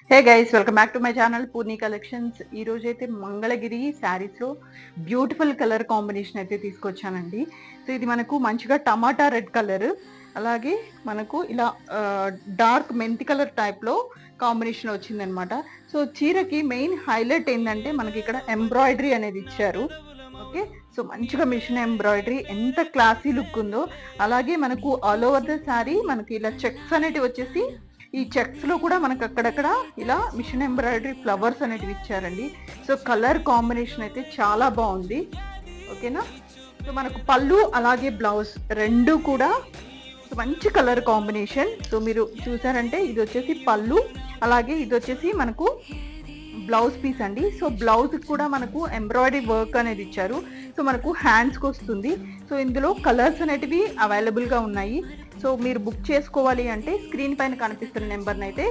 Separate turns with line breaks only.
Hey guys, welcome back to my channel Purni collections. ఈ రోజు అయితే మంగళగిరి శారీస్లో బ్యూటిఫుల్ కలర్ కాంబినేషన్ అయితే తీసుకొచ్చానండి. సో ఇది మనకు మంచిగా టమాటా రెడ్ కలర్, అలాగే మనకు ఇలా డార్క్ మెంతి కలర్ టైప్లో కాంబినేషన్ వచ్చిందనమాట. సో చీరకి మెయిన్ హైలైట్ ఏంటంటే మనకి ఇక్కడ ఎంబ్రాయిడరీ అనేది ఇచ్చారు. ఓకే, సో మంచిగా మిషన్ ఎంబ్రాయిడరీ ఎంత క్లాసీ లుక్ ఉందో, అలాగే మనకు ఆల్ ఓవర్ ద శారీ మనకి ఇలా చెక్స్ అనేటివి వచ్చేసి, ఈ చెక్స్ లో కూడా మనకు అక్కడక్కడ ఇలా మిషన్ ఎంబ్రాయిడరీ ఫ్లవర్స్ అనేటివి ఇచ్చారండి. సో కలర్ కాంబినేషన్ అయితే చాలా బాగుంది. ఓకేనా, సో మనకు పళ్ళు అలాగే బ్లౌజ్ రెండు కూడా మంచి కలర్ కాంబినేషన్. సో మీరు చూసారంటే ఇది వచ్చేసి పళ్ళు, అలాగే ఇది వచ్చేసి మనకు బ్లౌజ్ పీస్ అండి. సో బ్లౌజ్ కూడా మనకు ఎంబ్రాయిడరీ వర్క్ అనేది ఇచ్చారు. సో మనకు హ్యాండ్స్కి వస్తుంది. సో ఇందులో కలర్స్ అనేటివి అవైలబుల్గా ఉన్నాయి. సో మీరు బుక్ చేసుకోవాలి అంటే స్క్రీన్ పైన కనిపిస్తున్న నెంబర్ని అయితే